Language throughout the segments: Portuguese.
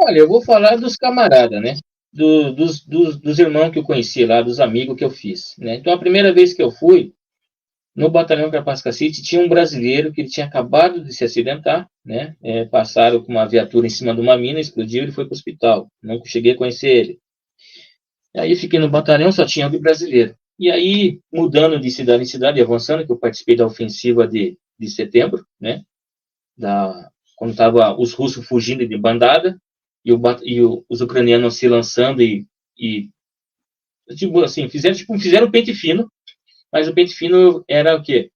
Olha, eu vou falar dos camaradas, né? Dos irmãos que eu conheci lá, dos amigos que eu fiz, né? Então, a primeira vez que eu fui, no batalhão Carpasca City, tinha um brasileiro que ele tinha acabado de se acidentar, né? Passaram com uma viatura em cima de uma mina, explodiu, ele foi para o hospital. Não cheguei a conhecer ele. Aí fiquei no batalhão, só tinha de brasileiro. E aí, mudando de cidade em cidade, avançando, que eu participei da ofensiva de setembro, né? Quando estavam os russos fugindo de bandada os ucranianos se lançando e tipo assim, fizeram um pente fino, mas o pente fino era o quê?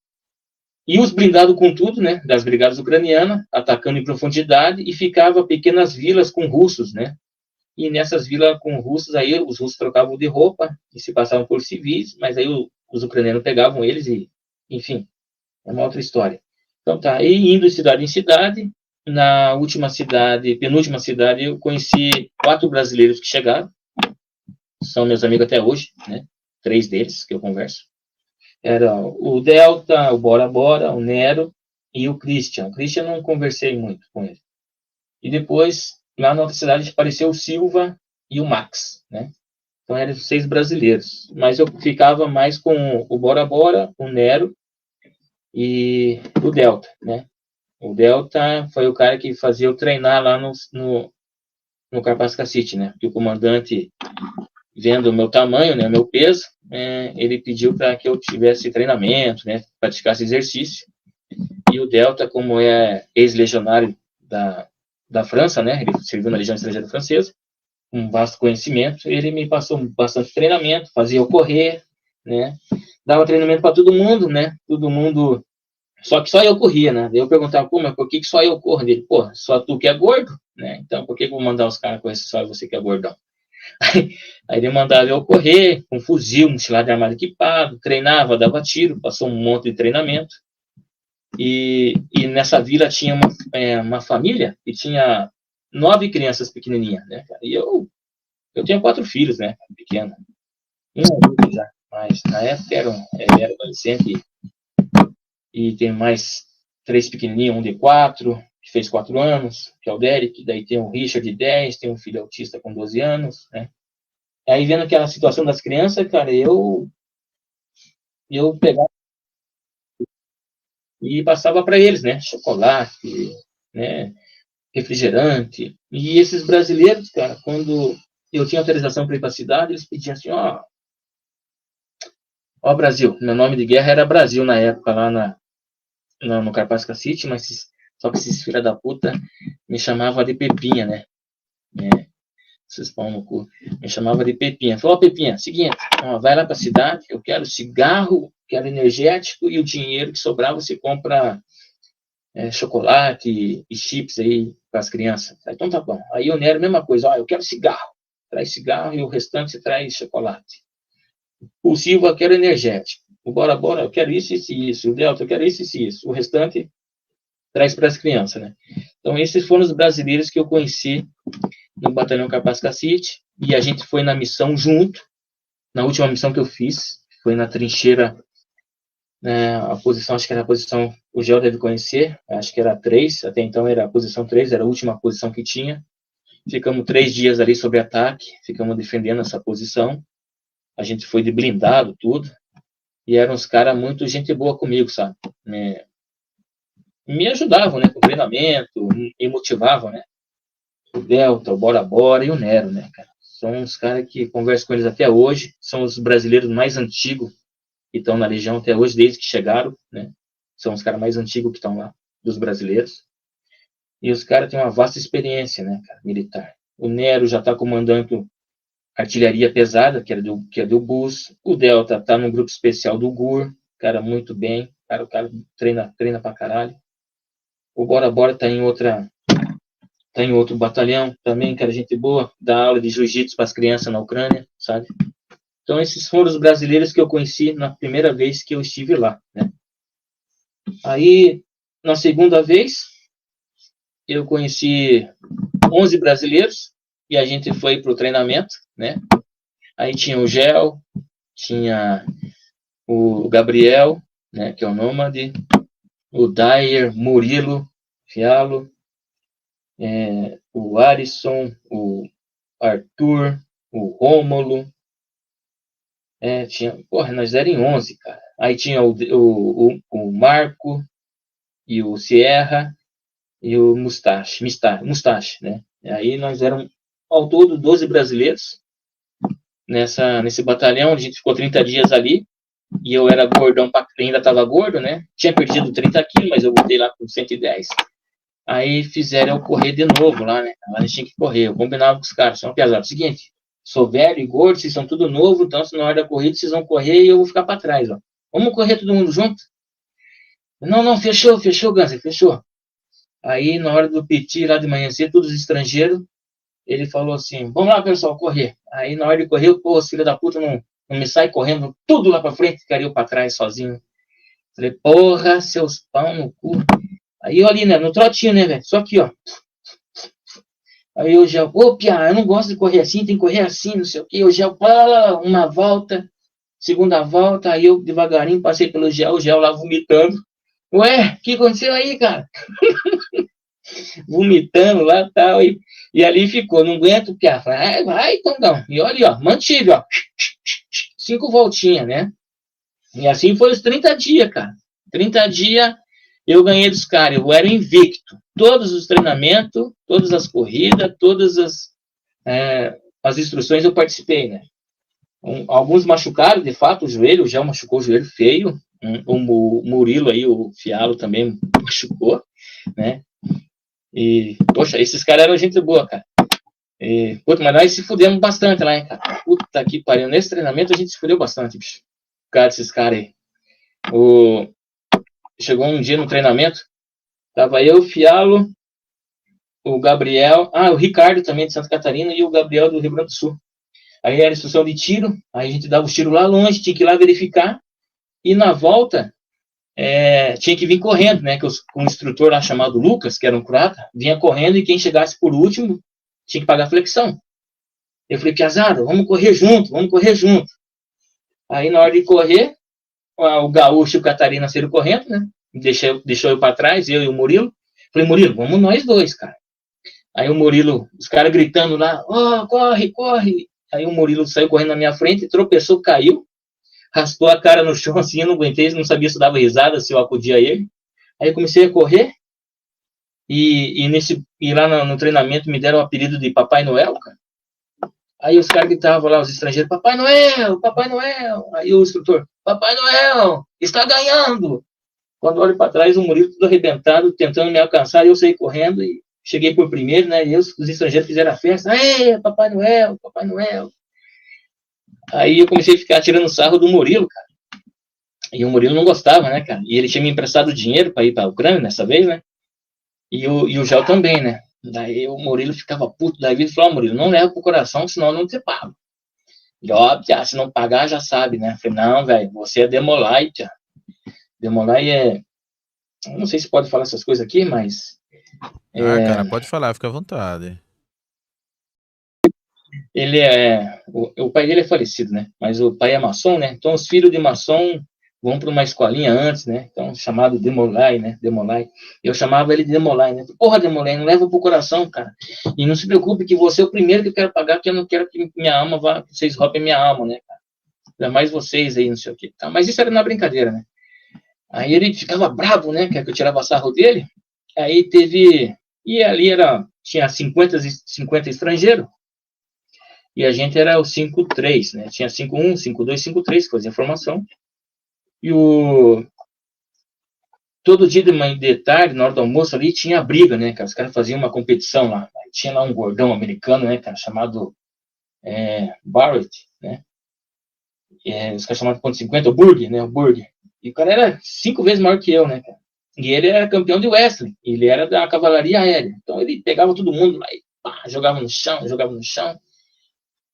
E os blindados com tudo, né, das brigadas ucranianas, atacando em profundidade, e ficava pequenas vilas com russos, né? E nessas vilas com russos, aí os russos trocavam de roupa e se passavam por civis, mas aí os ucranianos pegavam eles e, enfim, é uma outra história. Então tá, e indo de cidade em cidade, na última cidade, penúltima cidade, eu conheci 4 brasileiros que chegaram, são meus amigos até hoje, né? 3 deles que eu converso. Era o Delta, o Bora Bora, o Nero e o Christian. O Christian não conversei muito com ele. E depois, lá na outra cidade, apareceu o Silva e o Max, né? Então eram 6 brasileiros. Mas eu ficava mais com o Bora Bora, o Nero e o Delta, né? O Delta foi o cara que fazia eu treinar lá no Carpasca City, né? Porque o comandante, vendo o meu tamanho, né, o meu peso, ele pediu para que eu tivesse treinamento, né? Praticasse exercício. E o Delta, como é ex-legionário da França, né? Ele serviu na Legião Estrangeira Francesa, um vasto conhecimento, ele me passou bastante treinamento, fazia eu correr, né? Dava treinamento para todo mundo, né? Todo mundo. Só que só eu corria, né? Eu perguntava, pô, mas por que só eu corro? Ele, pô, só tu que é gordo, né? Então por que eu vou mandar os caras correr só você que é gordão? Aí ele mandava eu correr com fuzil, mochilado de armado equipado, treinava, dava tiro, passou um monte de treinamento. E nessa vila tinha uma família que tinha 9 crianças pequenininhas, né? E eu tinha 4 filhos, né? Pequeno. Um adulto já, mas na época ele era adolescente e tem mais 3 pequenininhos, um de 4, que fez 4 anos, que é o Derek, daí tem o Richard de 10, tem um filho autista com 12 anos, né? Aí vendo aquela situação das crianças, cara, eu pegava e passava para eles, né? Chocolate, né? Refrigerante. E esses brasileiros, cara, quando eu tinha autorização para ir para a cidade, eles pediam assim, ó Brasil, meu nome de guerra era Brasil na época, lá no Carpasca City, mas só que esses filha da puta me chamavam de Pepinha, né? É, esses pão no cu. Me chamava de Pepinha. Falou, Pepinha, seguinte, vai lá para a cidade, eu quero cigarro, quero energético e o dinheiro que sobrar você compra chocolate e chips aí para as crianças. Então tá bom. Aí o Nero, mesma coisa, eu quero cigarro. Traz cigarro e o restante você traz chocolate. O Silva, eu quero energético. O Bora Bora, eu quero isso, isso e isso. O Delta, eu quero isso, isso e isso. O restante traz para as crianças, né? Então esses foram os brasileiros que eu conheci no Batalhão Carpasca City e a gente foi na missão junto. Na última missão que eu fiz, foi na trincheira, né, a posição, acho que era a posição, o Gel deve conhecer, acho que era 3, até então era a posição 3, era a última posição que tinha. Ficamos 3 dias ali sob ataque, ficamos defendendo essa posição. A gente foi de blindado, tudo. E eram uns caras muito gente boa comigo, sabe? Me ajudavam, né, com treinamento, me motivavam, né? O Delta, o Bora Bora e o Nero, né, cara? São uns caras que converso com eles até hoje, são os brasileiros mais antigos que estão na Legião até hoje, desde que chegaram, né? São os caras mais antigos que estão lá, dos brasileiros. E os caras têm uma vasta experiência, né, cara, militar. O Nero já está comandando artilharia pesada, que é do BUS. O Delta está no grupo especial do GUR, cara, muito bem. O cara treina pra caralho. O Bora Bora tá em outro batalhão também, cara, gente boa, dá aula de jiu-jitsu para as crianças na Ucrânia, sabe? Então esses foram os brasileiros que eu conheci na primeira vez que eu estive lá, né? Aí, na segunda vez, eu conheci 11 brasileiros e a gente foi pro treinamento, né? Aí tinha o Gel, tinha o Gabriel, né, que é o Nômade, o Dyer, Murilo, Fialo, o Alisson, o Arthur, o Rômulo, nós éramos em 11, cara. Aí tinha o Marco e o Sierra e o Mustache, né? E aí nós éramos, ao todo, 12 brasileiros nesse batalhão. A gente ficou 30 dias ali, e eu era gordão, ainda estava gordo, né? Tinha perdido 30 quilos, mas eu voltei lá com 110. Aí fizeram eu correr de novo lá, né? A gente tinha que correr. Eu combinava com os caras, são pesados. Seguinte, sou velho e gordo, vocês são tudo novo, então se na hora da corrida vocês vão correr e eu vou ficar para trás, ó. Vamos correr todo mundo junto? Não, fechou, Ganser, fechou. Aí na hora do PT lá de manhã cedo, todos os estrangeiros, ele falou assim, vamos lá, pessoal, correr. Aí na hora de correr, pô, os filhos da puta não me sai correndo tudo lá para frente, ficaria eu para trás sozinho. Falei, porra, seus pão no cu. Aí eu ali, né, no trotinho, né, velho, só aqui, ó. Aí eu já, Pia, eu não gosto de correr assim, tem que correr assim, não sei o quê. Eu já, uma volta, segunda volta, aí eu devagarinho passei pelo o gel lá vomitando. Ué, o que aconteceu aí, cara? Vomitando lá e tal, e ali ficou, não aguento, Pia. Vai, Tondão. E olha, ó, mantive, ó. 5 voltinhas, né? E assim foi os 30 dias, cara. 30 dias eu ganhei dos caras, eu era invicto. Todos os treinamentos, todas as corridas, todas as instruções eu participei, né? Alguns machucaram, de fato, o joelho, já machucou o joelho feio. O Murilo aí, o Fialo também machucou, né? E, poxa, esses caras eram gente boa, cara. Mas nós se fudemos bastante lá, hein, cara. Puta que pariu. Nesse treinamento a gente se fudeu bastante, bicho. Cara, esses caras aí. Chegou um dia no treinamento, tava eu, o Fialo, o Gabriel, o Ricardo também de Santa Catarina e o Gabriel do Rio Grande do Sul. Aí era instrução de tiro, aí a gente dava os tiros lá longe, tinha que ir lá verificar, e na volta tinha que vir correndo, né? Que um instrutor lá chamado Lucas, que era um croata, vinha correndo e quem chegasse por último tinha que pagar flexão. Eu falei, Piazada, vamos correr junto. Aí na hora de correr, o Gaúcho e o Catarina saíram correndo, né? Deixou eu para trás, eu e o Murilo. Falei, Murilo, vamos nós dois, cara. Aí o Murilo, os caras gritando lá, corre. Aí o Murilo saiu correndo na minha frente, tropeçou, caiu, raspou a cara no chão assim, eu não aguentei, não sabia se eu dava risada, se eu acudia ele. Aí eu comecei a correr, e lá no treinamento me deram o apelido de Papai Noel, cara. Aí os caras gritavam lá, os estrangeiros, Papai Noel. Aí o instrutor, Papai Noel, está ganhando. Quando olho para trás, o Murilo tudo arrebentado, tentando me alcançar, eu saí correndo e cheguei por primeiro, né? E os estrangeiros fizeram a festa. Papai Noel. Aí eu comecei a ficar tirando sarro do Murilo, cara. E o Murilo não gostava, né, cara? E ele tinha me emprestado dinheiro para ir para a Ucrânia nessa vez, né? E o Gel também, né? Daí o Murilo ficava puto da vida e falou, Murilo, não leva pro coração, senão eu não te pago. E óbvio, se não pagar, já sabe, né? Eu falei, não, velho, você é Demolai, tia. Demolai eu não sei se pode falar essas coisas aqui, mas... cara, pode falar, fica à vontade. Ele o pai dele é falecido, né? Mas o pai é maçom, né? Então os filhos de maçom vão para uma escolinha antes, né? Então, chamado Demolai, né? Demolai. Eu chamava ele de Demolai, né? Porra, Demolai, não leva pro coração, cara. E não se preocupe que você é o primeiro que eu quero pagar, que eu não quero que minha alma vá, que vocês roubem minha alma, né, cara? Ainda mais vocês aí, não sei o quê. Tá? Mas isso era na brincadeira, né? Aí ele ficava bravo, né? Que eu tirava sarro dele. Aí teve... E ali tinha 50 estrangeiros. E a gente era o 5-3, né? Tinha 5-1, 5-2, 5-3, que fazia formação. E todo dia de tarde, na hora do almoço ali, tinha briga, né, cara? Os caras faziam uma competição lá. Aí tinha lá um gordão americano, né, cara, chamado Barrett, né? Os caras chamavam de ponto 50, o Burger, né? O Burger. E o cara era 5 vezes maior que eu, né, cara? E ele era campeão de wrestling. Ele era da cavalaria aérea. Então ele pegava todo mundo lá e jogava no chão.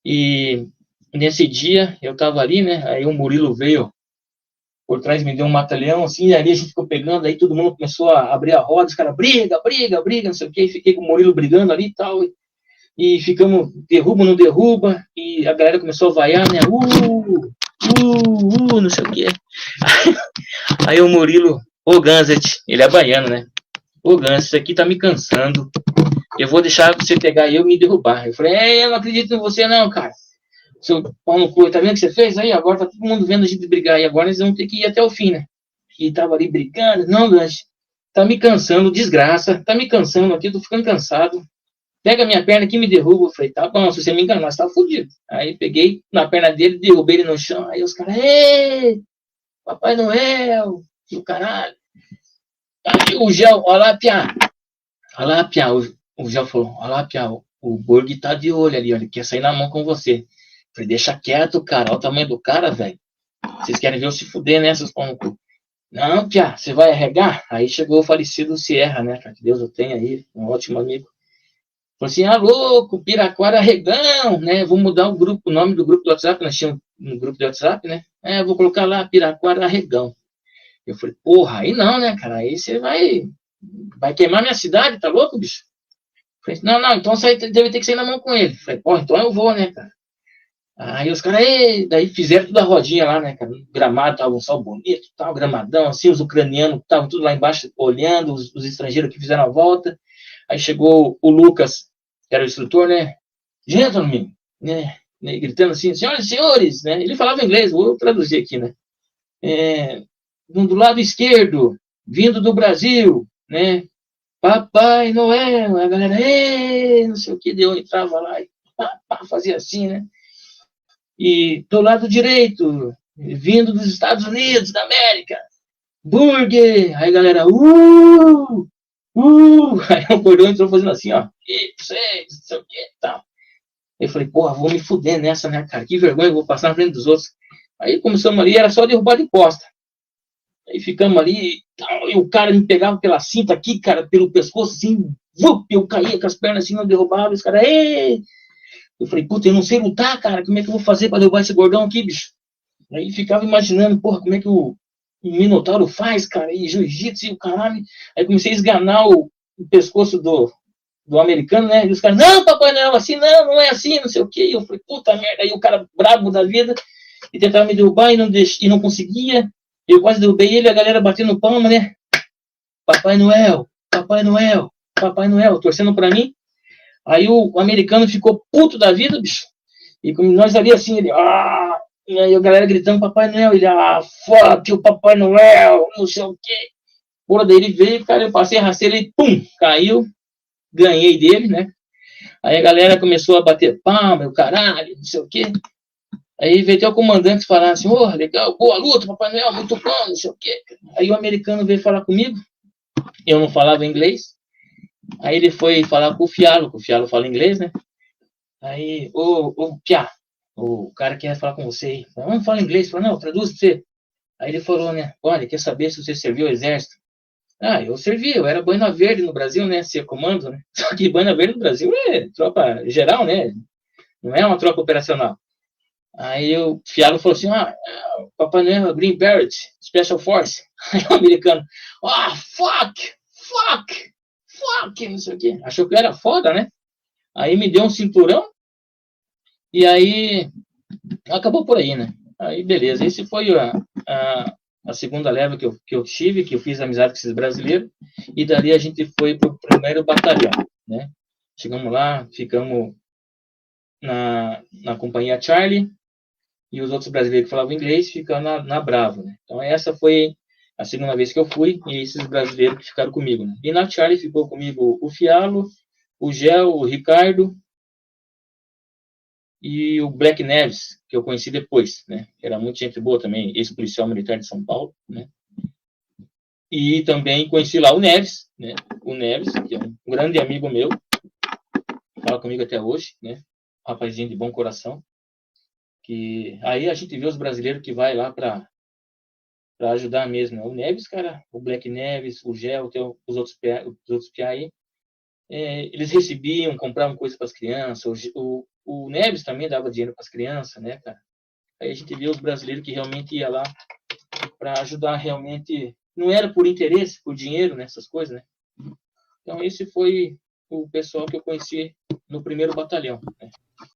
E nesse dia eu tava ali, né? Aí o Murilo veio por trás, me deu um mata-leão, assim, e ali a gente ficou pegando, aí todo mundo começou a abrir a roda, os caras, briga, não sei o quê, e fiquei com o Murilo brigando ali e tal, e ficamos, derruba, não derruba, e a galera começou a vaiar, né, não sei o quê. Aí o Murilo, Ganset, ele é baiano, né, Ganset, isso aqui tá me cansando, eu vou deixar você pegar eu e me derrubar. Eu falei, eu não acredito em você não, cara. Seu pau no cu, tá vendo o que você fez aí? Agora tá todo mundo vendo a gente brigar e agora eles vão ter que ir até o fim, né? E tava ali brigando. Não, Dante, tá me cansando, desgraça, tá me cansando aqui, eu tô ficando cansado. Pega minha perna aqui e me derruba. Eu falei, tá bom, se você me enganar, você tá fudido. Aí peguei na perna dele, derrubei ele no chão. Aí os caras, ei, Papai Noel, e o caralho. Aí o Gel, olha lá, Piá. Olha lá, Piá. O Gel falou, olha lá, Piá, o Borg tá de olho ali, olha, ele quer sair na mão com você. Eu falei, deixa quieto, cara, olha o tamanho do cara, velho. Vocês querem ver eu se fuder, né, seus pão no cu? Não, Piá, você vai arregar? Aí chegou o falecido Sierra, né, cara, que Deus o tenha aí, um ótimo amigo. Falou assim, louco, Piraquara Arregão, né? Vou mudar o grupo, o nome do grupo do WhatsApp, nós tínhamos um grupo de WhatsApp, né? Vou colocar lá Piraquara Arregão. Eu falei, porra, aí não, né, cara? Aí você vai queimar minha cidade, tá louco, bicho? Eu falei, não, então você deve ter que sair na mão com ele. Eu falei, porra, então eu vou, né, cara? Aí os caras, daí fizeram toda a rodinha lá, né, cara? O gramado tava um sol bonito, tal, gramadão, assim, os ucranianos estavam tudo lá embaixo olhando, os estrangeiros que fizeram a volta. Aí chegou o Lucas, que era o instrutor, né? Gentlemen, né? Gritando assim, senhoras e senhores, né? Ele falava inglês, vou traduzir aqui, né? Do lado esquerdo, vindo do Brasil, né? Papai Noel, a galera, não sei o que, deu, entrava lá e fazia assim, né? E do lado direito, vindo dos Estados Unidos da América, Burger, aí a galera, aí o cordão entrou fazendo assim, ó, e vocês, não sei o que, tal. Eu falei, porra, vou me fuder nessa, né, cara, que vergonha, vou passar na frente dos outros. Aí começamos ali, era só derrubar de costa. Aí ficamos ali, e o cara me pegava pela cinta aqui, cara, pelo pescoço, assim, eu caía com as pernas assim, não derrubava, os caras, eu falei, puta, eu não sei lutar, cara, como é que eu vou fazer pra derrubar esse gordão aqui, bicho? Aí ficava imaginando, porra, como é que o Minotauro faz, cara, e jiu-jitsu e o caralho. Aí comecei a esganar o pescoço do americano, né? E os caras, não, Papai Noel, assim, não é assim, não sei o quê. E eu falei, puta merda. Aí o cara brabo da vida e tentava me derrubar e não conseguia. Eu quase derrubei ele, a galera batendo palma, né? Papai Noel, Papai Noel, Papai Noel, torcendo pra mim. Aí o americano ficou puto da vida, bicho. E como nós ali assim, ele, e aí a galera gritando Papai Noel, ele, fuck o Papai Noel, não sei o quê. Porra, daí ele veio, cara, eu passei a rasteira, ele, pum, caiu, ganhei dele, né? Aí a galera começou a bater palma, o caralho, não sei o quê. Aí veio até o comandante falar assim, legal, boa luta, Papai Noel, muito bom, não sei o quê. Aí o americano veio falar comigo, eu não falava inglês. Aí ele foi falar com o Fialo fala inglês, né? Aí, Piá, o cara quer falar com você aí. Não fala inglês, fala, não, traduz pra você. Aí ele falou, né? Olha, quer saber se você serviu ao exército? Eu servi, eu era Boina Verde no Brasil, né? Ser comando, né? Só que Boina Verde no Brasil é tropa geral, né? Não é uma tropa operacional. Aí o Fialo falou assim, Papai Noel, Green Beret, Special Force. Aí o americano, fuck, não sei o quê. Achou que eu era foda, né? Aí me deu um cinturão e aí acabou por aí, né? Aí beleza, esse foi a segunda leva que eu tive, que eu fiz amizade com esses brasileiros, e dali a gente foi pro primeiro batalhão, né? Chegamos lá, ficamos na companhia Charlie, e os outros brasileiros que falavam inglês ficando na Bravo, né? Então essa foi a segunda vez que eu fui, e esses brasileiros que ficaram comigo, né? E na Charlie ficou comigo o Fialo, o Gel, o Ricardo, e o Black Neves, que eu conheci depois, né? Era muito gente boa também, ex-policial militar de São Paulo, né? E também conheci lá o Neves, né? O Neves, que é um grande amigo meu, fala comigo até hoje, né? Um rapazinho de bom coração. Que aí a gente vê os brasileiros que vai lá para ajudar mesmo, né? O Neves, cara, o Black Neves, o Gel, os outros piá aí, eles recebiam, compravam coisas para as crianças. O Neves também dava dinheiro para as crianças, né, cara? Aí a gente vê os brasileiros que realmente ia lá para ajudar realmente. Não era por interesse, por dinheiro, né, essas coisas, né? Então esse foi o pessoal que eu conheci no primeiro batalhão, né?